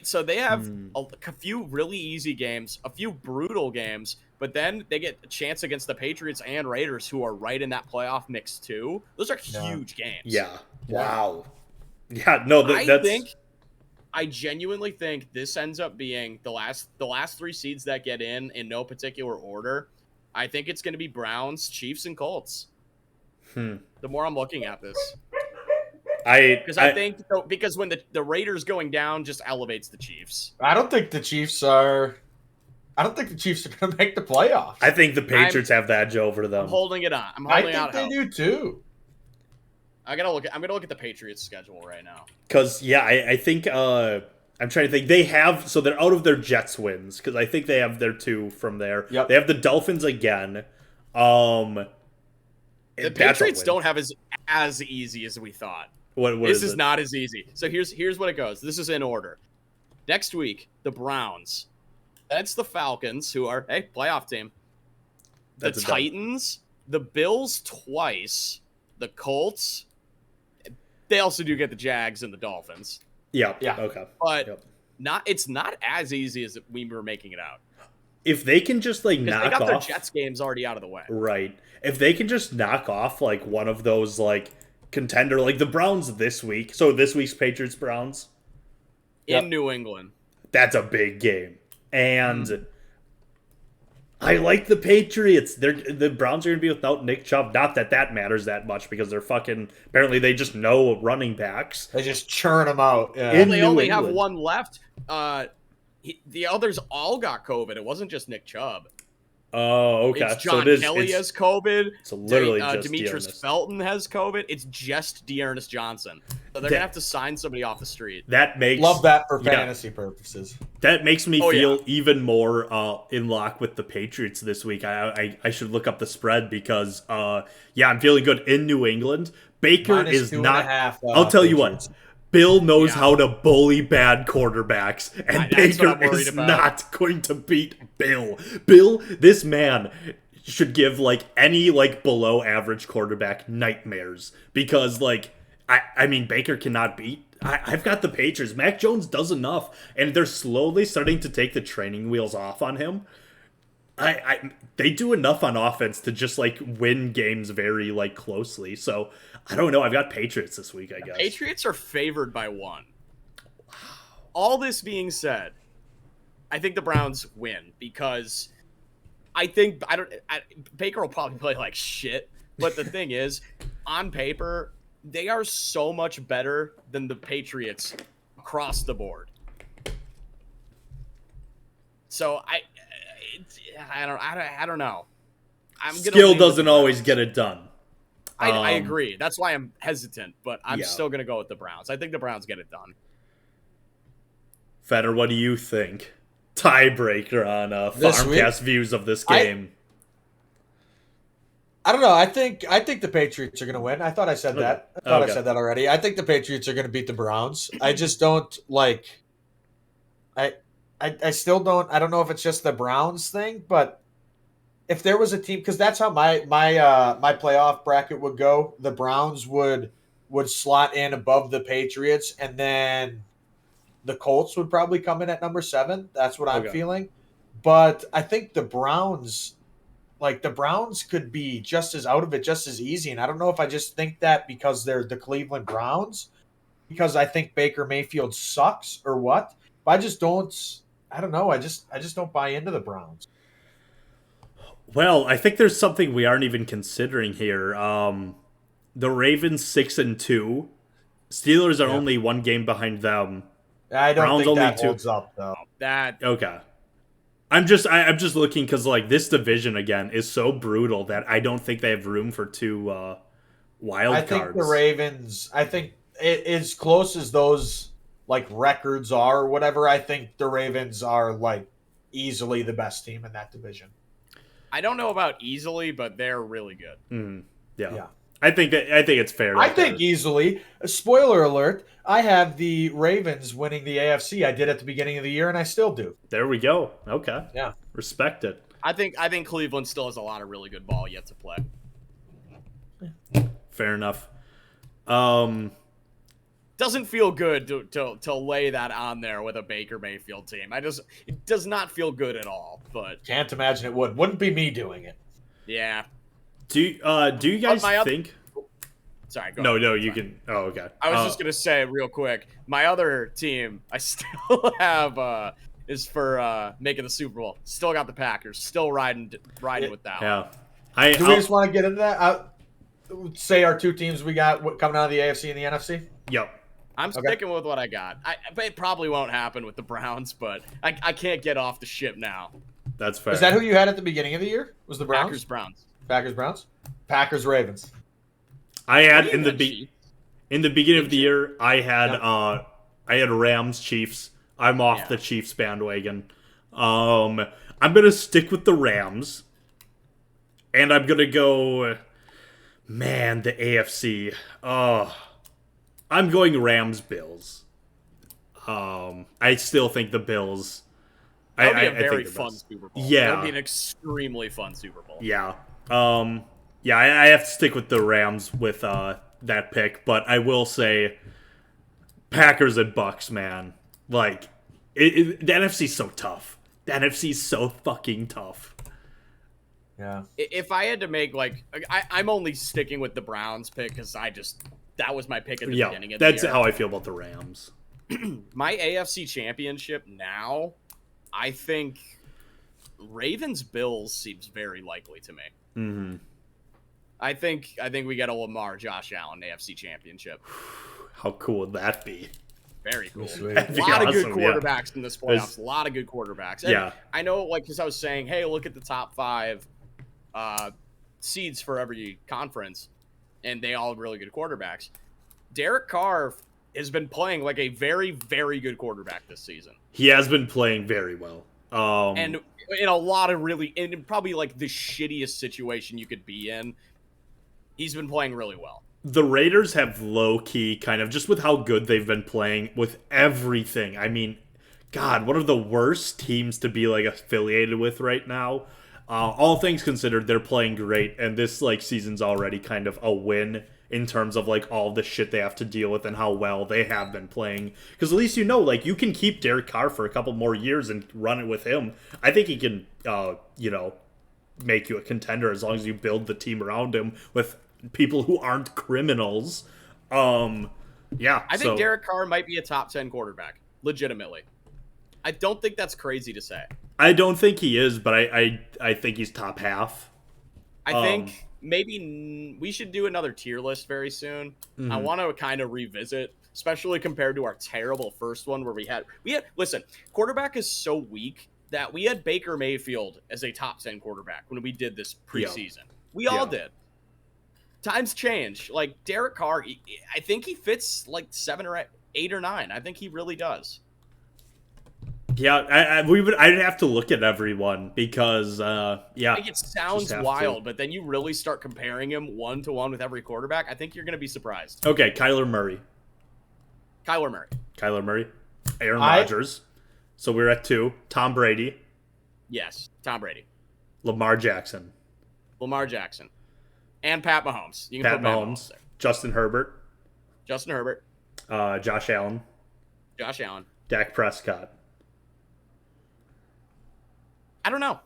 So they have a few really easy games, a few brutal games, but then they get a chance against the Patriots and Raiders, who are right in that playoff mix too. Those are huge games. Yeah. Wow. Yeah. No. I genuinely think this ends up being the last 3 seeds that get in no particular order. I think it's going to be Browns, Chiefs, and Colts. The more I'm looking at this, because when the Raiders going down just elevates the Chiefs. I don't think the Chiefs are going to make the playoffs. I think the Patriots have the edge over them. I'm holding it on. I think they do too. I'm gonna look at the Patriots schedule right now. Because I think I'm trying to think. They have they're out of their Jets wins because I think they have their 2 from there. Yep. They have the Dolphins again. The Patriots don't have as easy as we thought. This is not as easy. So here's what it goes. This is in order. Next week, the Browns. That's the Falcons, who are playoff team. The Titans, the Bills twice, the Colts. They also do get the Jags and the Dolphins. Yeah. Okay. But it's not as easy as we were making it out. If they can just knock off, they got their Jets games already out of the way. Right. If they can just knock off one of those contender the Browns this week. So this week's Patriots Browns in New England. That's a big game. And I like the Patriots. The Browns are going to be without Nick Chubb. Not that matters that much because they're apparently they just know running backs. They just churn them out. Yeah. They only have 1 left. The others all got COVID. It wasn't just Nick Chubb. Oh, okay. It's John Kelly has COVID. So literally just Demetrius Felton has COVID. It's just Dearness Johnson. So they're gonna have to sign somebody off the street. That makes Love that for fantasy purposes. That makes me feel even more in lock with the Patriots this week. I should look up the spread because I'm feeling good in New England. Baker is not. I'll tell you what. Bill knows how to bully bad quarterbacks, and Baker is not going to beat Bill. Bill, this man should give any below average quarterback nightmares because I mean Baker cannot beat. I've got the Patriots. Mac Jones does enough, and they're slowly starting to take the training wheels off on him. They do enough on offense to just win games very closely. So I don't know. I've got Patriots this week. I guess Patriots are favored by 1. All this being said, I think the Browns win because Baker will probably play like shit. But the thing is, on paper, they are so much better than the Patriots across the board. So I don't know. Skill doesn't always get it done. I agree. That's why I'm hesitant, but I'm still going to go with the Browns. I think the Browns get it done. Fetter, what do you think? Tiebreaker on Farmcast views of this game. I don't know. I think the Patriots are going to win. I thought I said that. I said that already. I think the Patriots are going to beat the Browns. I just don't I still don't. I don't know if it's just the Browns thing, but if there was a team, because that's how my playoff bracket would go. The Browns would slot in above the Patriots, and then the Colts would probably come in at number 7. That's what I'm feeling. But I think the Browns, the Browns could be just as out of it, just as easy. And I don't know if I just think that because they're the Cleveland Browns, because I think Baker Mayfield sucks or what. But I just don't. I don't know. I just don't buy into the Browns. Well, I think there's something we aren't even considering here. The Ravens 6-2. Steelers are only 1 game behind them. I don't Browns think only that 2. holds up though. Okay. I'm just looking because this division again is so brutal that I don't think they have room for 2 wild cards. I think the Ravens. I think as close as those records are or whatever. I think the Ravens are easily the best team in that division. I don't know about easily, but they're really good. Yeah. I think it's fair. I think easily. Spoiler alert: I have the Ravens winning the AFC. I did at the beginning of the year, and I still do. There we go. Okay. Yeah. Respect it. I think Cleveland still has a lot of really good ball yet to play. Fair enough. Doesn't feel good to lay that on there with a Baker Mayfield team. It does not feel good at all. But can't imagine it would. Wouldn't be me doing it. Yeah. Do you guys think? Sorry. Go no, ahead. no, you can. Oh, okay. I was just gonna say real quick. My other team, I still have is for making the Super Bowl. Still got the Packers. Still riding with that. Yeah. Do we just want to get into that? Say our 2 teams we got coming out of the AFC and the NFC. Yep. I'm sticking with what I got. It probably won't happen with the Browns, but I can't get off the ship now. That's fair. Is that who you had at the beginning of the year? Was the Browns? Packers-Browns. Packers-Browns? Packers-Ravens. I had in the beginning of the year, I had Rams Chiefs. I'm off the Chiefs bandwagon. I'm gonna stick with the Rams, and I'm gonna go. Man, the AFC. I'm going Rams Bills. I still think the Bills. That would be a very fun Super Bowl. Yeah, that would be an extremely fun Super Bowl. Yeah. I have to stick with the Rams with that pick, but I will say Packers and Bucks, man. The NFC's so tough. The NFC's so fucking tough. Yeah. If I had to make I'm only sticking with the Browns pick because that was my pick at the beginning of the year. That's how I feel about the Rams. My AFC Championship now, I think Ravens-Bills seems very likely to me. Mm-hmm. I think we get a Lamar Josh Allen AFC Championship. How cool would that be? Very cool. A lot of good quarterbacks in this playoffs. A lot of good quarterbacks. And yeah. I know, because I was saying, hey, look at the top 5 seeds for every conference, and they all have really good quarterbacks. Derek Carr has been playing like a very, very good quarterback this season. He has been playing very well. And in a lot of in probably like the shittiest situation you could be in, he's been playing really well. The Raiders have low-key kind of, just with how good they've been playing with everything. I mean, God, one of the worst teams to be like affiliated with right now. All things considered, they're playing great, and this like season's already kind of a win in terms of like all the shit they have to deal with and how well they have been playing. Because at least like you can keep Derek Carr for a couple more years and run it with him. I think he can, make you a contender as long as you build the team around him with people who aren't criminals. I think Derek Carr might be a top 10 quarterback, legitimately. I don't think that's crazy to say. I don't think he is, but I think he's top half. I think maybe we should do another tier list very soon. Mm-hmm. I want to kind of revisit, especially compared to our terrible first one where we had listen, quarterback is so weak that we had Baker Mayfield as a top 10 quarterback when we did this preseason. We all did. Times change. Like Derek Carr, I think he fits like 7 or 8 or 9. I think he really does. Yeah, I'd have to look at everyone because I think it sounds wild, but then you really start comparing him 1-to-1 with every quarterback. I think you're going to be surprised. Okay, Kyler Murray, Aaron Rodgers. So we're at 2. Tom Brady. Yes, Tom Brady. Lamar Jackson. And Pat Mahomes. You can Pat put Pat Mahomes there. Justin Herbert. Josh Allen. Dak Prescott. I don't know.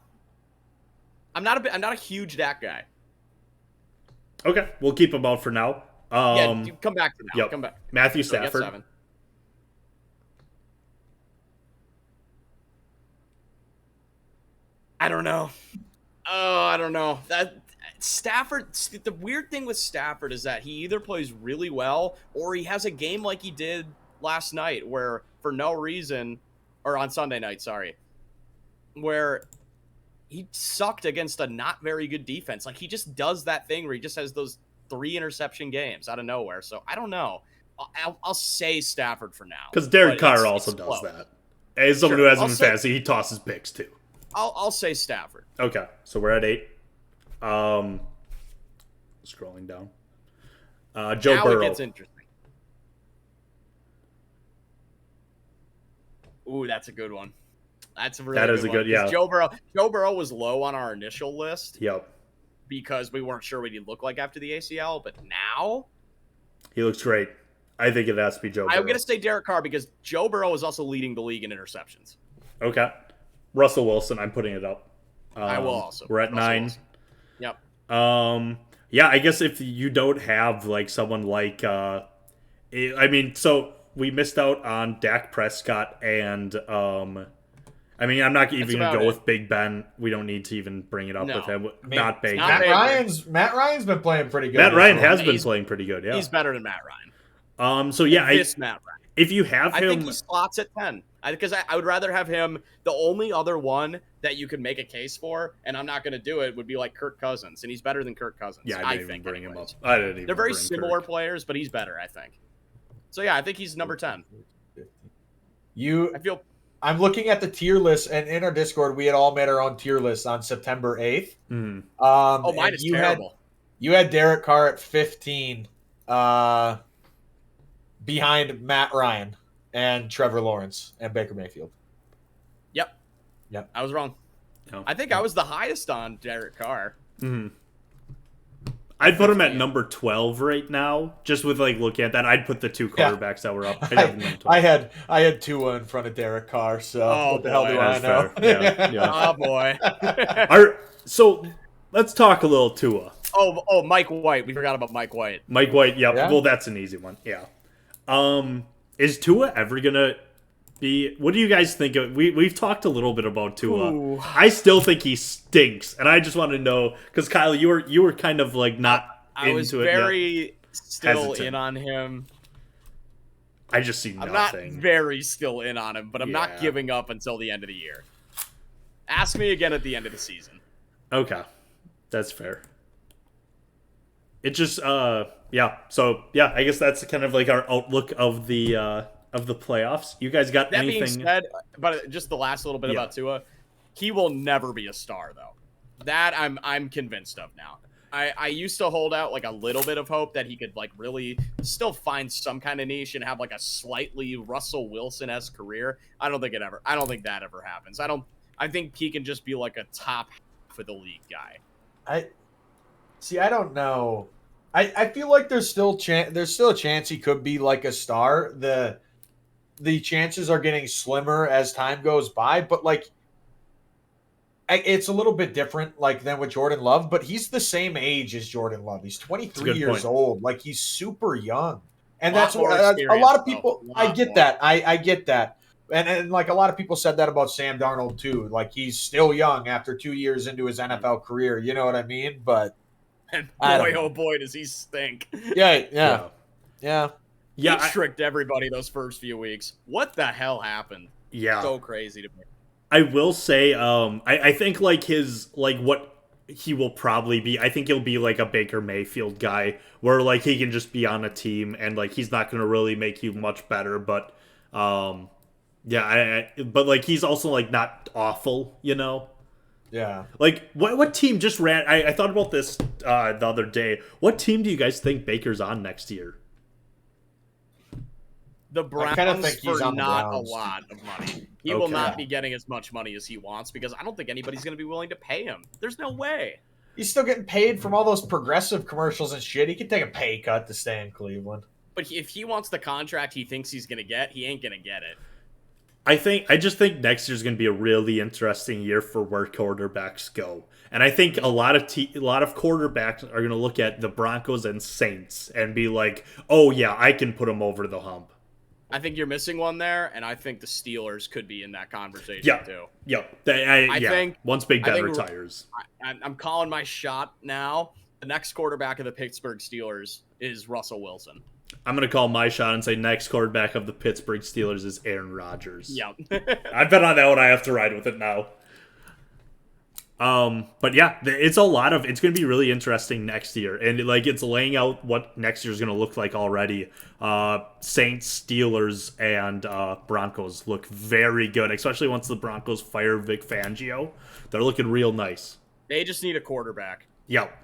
I'm not a huge Dak guy. Okay, we'll keep him out for now. Come back to now. Yep. Come back. Matthew Stafford. 7. I don't know. I don't know. That Stafford. The weird thing with Stafford is that he either plays really well or he has a game like he did last night, where for no reason, or on Sunday night, where he sucked against a not very good defense. Like he just does that thing where he just has those 3 interception games out of nowhere. So I don't know. I'll say Stafford for now. Because Derek Carr also does that. As someone who has him in fantasy, he tosses picks too. I'll say Stafford. Okay, so we're at 8. Scrolling down. Joe now Burrow. It gets interesting. Ooh, that's a good one. That's a really that is good a good one. yeah. Joe Burrow was low on our initial list. Yep. Because we weren't sure what he'd look like after the ACL, but now he looks great. I think it has to be Joe Burrow. I'm gonna say Derek Carr because Joe Burrow is also leading the league in interceptions. Okay. Russell Wilson, I'm putting it up. I will also. We're at 9. Wilson. Yep. I guess if you don't have like someone like so we missed out on Dak Prescott and I'm not even going to go with Big Ben. We don't need to even bring it up with him. Not Big Ben. Matt Ryan's been playing pretty good. Matt Ryan has been playing pretty good, yeah. He's better than Matt Ryan. Matt Ryan. If you have him... I think he slots at 10. Because I would rather have him... The only other one that you could make a case for, and I'm not going to do it, would be like Kirk Cousins. And he's better than Kirk Cousins. Yeah, I didn't even bring him up. They're very similar players, but he's better, I think. So yeah, I think he's number 10. I'm looking at the tier list, and in our Discord, we had all made our own tier list on September 8th. Mm. Mine is terrible. You had Derek Carr at 15, behind Matt Ryan and Trevor Lawrence and Baker Mayfield. Yep. I was wrong. No. I think I was the highest on Derek Carr. Mm-hmm. I'd put him at number 12 right now. Just with like looking at that, I'd put the 2 quarterbacks that were up. I had Tua in front of Derek Carr. So what the hell do I know? Yeah. Oh boy. So let's talk a little Tua. Oh, Mike White. We forgot about Mike White. Mike White. Yep. Yeah. Well, that's an easy one. Yeah. Is Tua ever gonna be? What do you guys think of? We've talked a little bit about Tua. Ooh. I still think he stinks, and I just want to know because Kyle, you were kind of like not. I was very still in on him. I just see nothing. I'm not very still in on him, but I'm not giving up until the end of the year. Ask me again at the end of the season. Okay, that's fair. it just yeah. So yeah, I guess that's kind of like our outlook of the playoffs. You guys got That being anything? said, but just the last little bit Yeah. about Tua, he will never be a star though. That I'm convinced of now. I used to hold out like a little bit of hope that he could like really still find some kind of niche and have like a slightly Russell Wilson-esque career. I don't think that ever happens. I think he can just be like a top half of the league guy. I don't know. I feel like there's still a chance he could be like a star. The chances are getting slimmer as time goes by, but like it's a little bit different like than with Jordan Love, but he's the same age as Jordan Love. He's 23 years old. Like he's super young. And that's what a lot of people I get that. I get that. And like a lot of people said that about Sam Darnold too. Like he's still young after 2 years into his NFL career. You know what I mean? But and boy, oh boy, does he stink. Yeah. He tricked everybody those first few weeks. What the hell happened? Yeah. So crazy to me. I will say, I think like his like what he will probably be. I think he'll be like a Baker Mayfield guy, where like he can just be on a team and like he's not going to really make you much better, but yeah, but like he's also like not awful, you know. Yeah. Like what team just ran? I thought about this the other day. What team do you guys think Baker's on next year? The Browns for not a lot of money. He will not be getting as much money as he wants because I don't think anybody's going to be willing to pay him. There's no way. He's still getting paid from all those progressive commercials and shit. He could take a pay cut to stay in Cleveland. But if he wants the contract he thinks he's going to get, he ain't going to get it. I just think next year's going to be a really interesting year for where quarterbacks go. And I think a lot of quarterbacks are going to look at the Broncos and Saints and be like, "Oh yeah, I can put them over the hump." I think you're missing one there, and I think the Steelers could be in that conversation too. Yep. I think once Big Ben retires. I'm calling my shot now. The next quarterback of the Pittsburgh Steelers is Russell Wilson. I'm going to call my shot and say next quarterback of the Pittsburgh Steelers is Aaron Rodgers. Yep. I bet on that one. I have to ride with it now. But yeah, it's going to be really interesting next year. And like, it's laying out what next year's going to look like already. Saints, Steelers, and Broncos look very good, especially once the Broncos fire Vic Fangio. They're looking real nice. They just need a quarterback. Yep.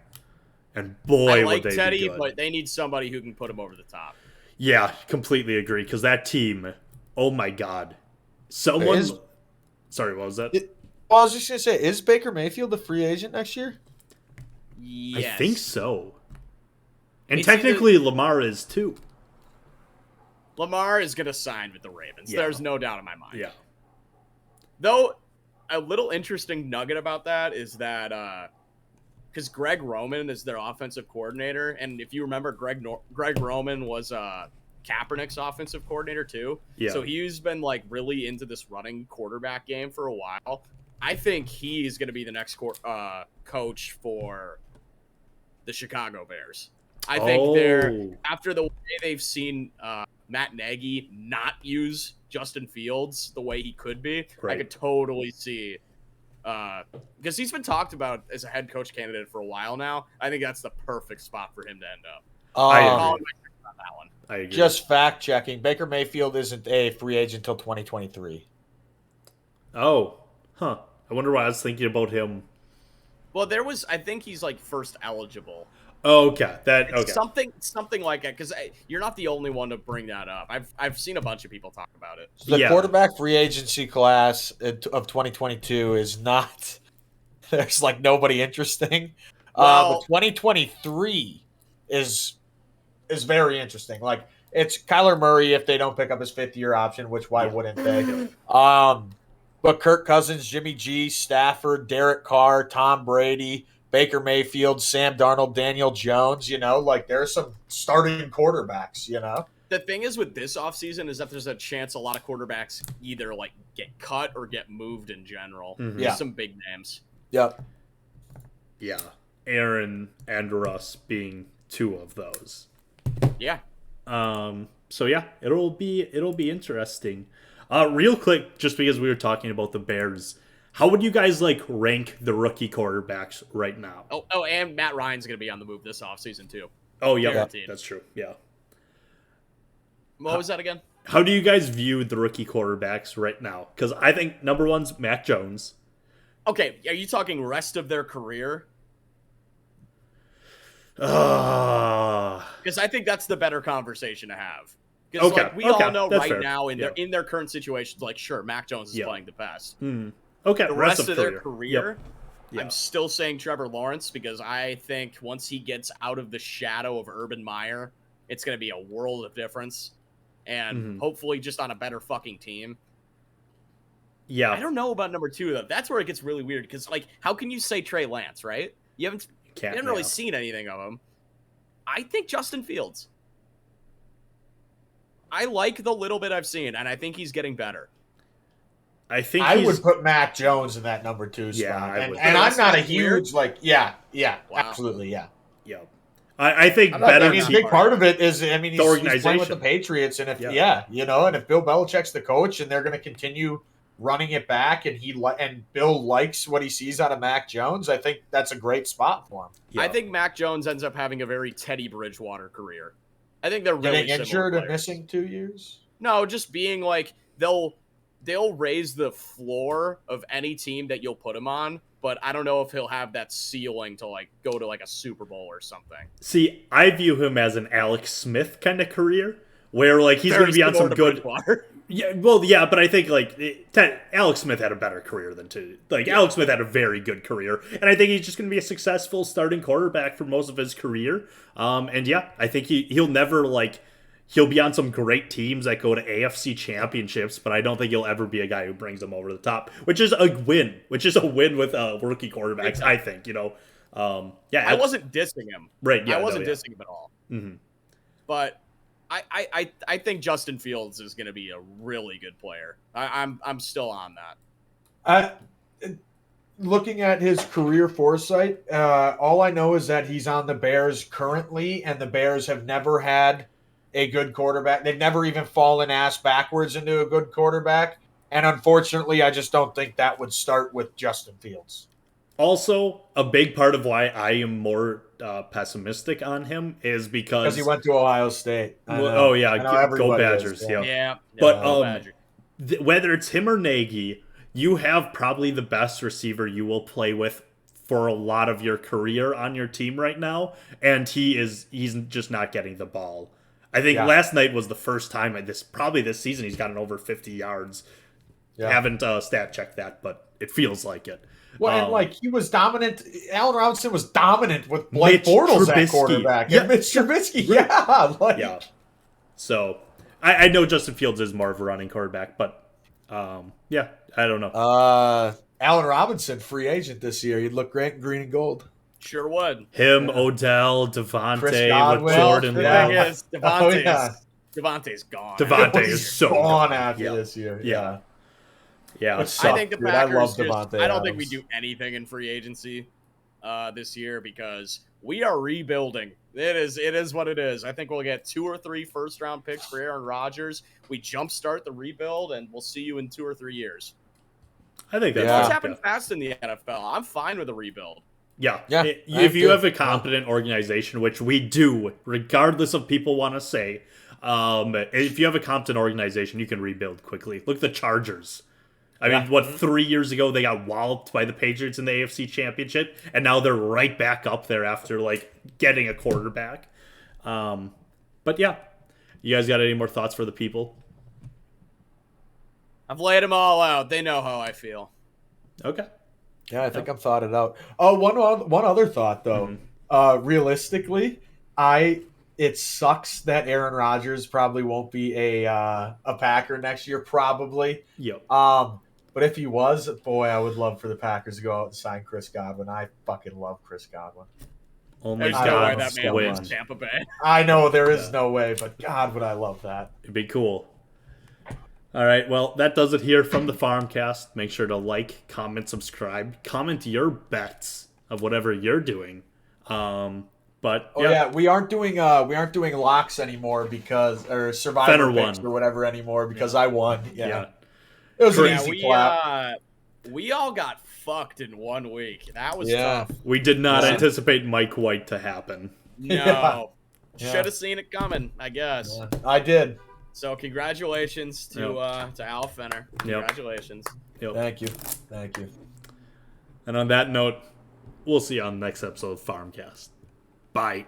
And boy, I like would they Teddy, be good. But they need somebody who can put him over the top. Yeah, completely agree. Because that team, oh my God. Sorry, what was that? Well, I was just going to say, is Baker Mayfield a free agent next year? Yes. I think so. And technically, Lamar is too. Lamar is going to sign with the Ravens. Yeah. There's no doubt in my mind. Yeah. Though, a little interesting nugget about that is that because Greg Roman is their offensive coordinator, and if you remember, Greg Roman was Kaepernick's offensive coordinator too. Yeah. So he's been like really into this running quarterback game for a while. I think he's going to be the next coach for the Chicago Bears. I think they're after the way they've seen Matt Nagy not use Justin Fields the way he could be. Right. I could totally see because he's been talked about as a head coach candidate for a while now. I think that's the perfect spot for him to end up. I agree. Just fact checking: Baker Mayfield isn't a free agent until 2023. Oh, huh. I wonder why I was thinking about him. Well, I think he's like first eligible. Oh, okay. Okay. Something like that, because you're not the only one to bring that up. I've seen a bunch of people talk about it. The quarterback free agency class of 2022 is not. There's like nobody interesting. But 2023 is very interesting. Like it's Kyler Murray if they don't pick up his 5th-year option, which why wouldn't they? But Kirk Cousins, Jimmy G, Stafford, Derek Carr, Tom Brady, Baker Mayfield, Sam Darnold, Daniel Jones, like there's some starting quarterbacks, The thing is with this offseason is that there's a chance a lot of quarterbacks either like get cut or get moved in general. Mm-hmm. Yeah. Some big names. Yep. Yeah. Aaron and Russ being 2 of those. Yeah. So yeah, it'll be interesting. Real quick, just because we were talking about the Bears, How would you guys rank the rookie quarterbacks right now? Oh, and Matt Ryan's going to be on the move this offseason too. Oh, yeah, Guaranteed. that's true. Yeah. What was that again? How do you guys view the rookie quarterbacks right now? Because I think number one's Mac Jones. Okay, are you talking rest of their career? Because I think that's the better conversation to have. Because we all know that's right fair. now in their current situations, sure, Mac Jones is playing the best. Okay, The rest of their Yep. career, Yeah. I'm still saying Trevor Lawrence because I think once he gets out of the shadow of Urban Meyer, it's going to be a world of difference. And hopefully just on a better fucking team. Yeah. I don't know about number 2, though. That's where it gets really weird because, how can you say Trey Lance, right? You haven't really seen anything of him. I think Justin Fields. I like the little bit I've seen, and I think he's getting better. I would put Mac Jones in that number 2 spot. Yeah, and I'm not a huge, wow. absolutely, yeah. Yeah. I think better. A big part of it is, he's playing with the Patriots, and if and if Bill Belichick's the coach, and they're going to continue running it back, and Bill likes what he sees out of Mac Jones, I think that's a great spot for him. Yeah. I think Mac Jones ends up having a very Teddy Bridgewater career. I think they're really getting injured and missing 2 years. No, just being they'll raise the floor of any team that you'll put him on, but I don't know if he'll have that ceiling to go to a Super Bowl or something. See, I view him as an Alex Smith kind of career, where he's going to be on some good. Yeah, well, yeah, but I think Alex Smith had a better career than Alex Smith had a very good career, and I think he's just going to be a successful starting quarterback for most of his career. And yeah, I think he'll never he'll be on some great teams that go to AFC championships, but I don't think he'll ever be a guy who brings them over the top, which is a win with rookie quarterbacks. Exactly. I think I wasn't dissing him, right? Yeah, I wasn't dissing him at all. But I think Justin Fields is going to be a really good player. I'm still on that. Looking at his career foresight, all I know is that he's on the Bears currently, and the Bears have never had a good quarterback. They've never even fallen ass backwards into a good quarterback. And unfortunately, I just don't think that would start with Justin Fields. Also, a big part of why I am more pessimistic on him is because he went to Ohio State. Go Badgers. Is, yeah. But whether it's him or Nagy, you have probably the best receiver you will play with for a lot of your career on your team right now, and he's just not getting the ball. I think last night was the first time this season he's gotten over 50 yards. Yeah. Haven't stat checked that, but it feels like it. Well, and he was dominant. Allen Robinson was dominant with Blake Bortles at quarterback. Yeah. And Mitch Trubisky, yeah. So I know Justin Fields is more of a running quarterback, but I don't know. Allen Robinson, free agent this year. He'd look great in green and gold. Sure would. Him, Odell, Devontae, with Jordan. Love. The thing is, Devontae's gone. Devontae is so gone after this year. Yeah. I think the Packers I don't think we do anything in free agency this year because we are rebuilding. It is what it is. I think we'll get 2 or 3 first-round picks for Aaron Rodgers. We jumpstart the rebuild, and we'll see you in 2 or 3 years. I think that's what's happened fast in the NFL. I'm fine with a rebuild. Yeah. If you have a competent organization, which we do, regardless of people want to say, if you have a competent organization, you can rebuild quickly. Look at the Chargers. I mean, 3 years ago they got walloped by the Patriots in the AFC Championship, and now they're right back up there after getting a quarterback. But yeah, you guys got any more thoughts for the people? I've laid them all out. They know how I feel. Okay. Yeah, I think I've thought it out. Oh, one other thought though. Realistically, it sucks that Aaron Rodgers probably won't be a Packer next year. Probably. Yep. But if he was, boy, I would love for the Packers to go out and sign Chris Godwin. I fucking love Chris Godwin. There's no way that man wins Tampa Bay. I know there is no way, but God, would I love that. It'd be cool. All right, well, that does it here from the Farmcast. Make sure to like, comment, subscribe. Comment your bets of whatever you're doing. We aren't doing locks anymore or survivor picks or whatever anymore because I won. Yeah. It was an easy clap. We all got fucked in 1 week. That was Yeah. tough. We did not anticipate Mike White to happen. No. Yeah. Should have seen it coming, I guess. Yeah, I did. So congratulations to Al Fenner. Congratulations. Yep. Thank you. Thank you. And on that note, we'll see you on the next episode of Farmcast. Bye.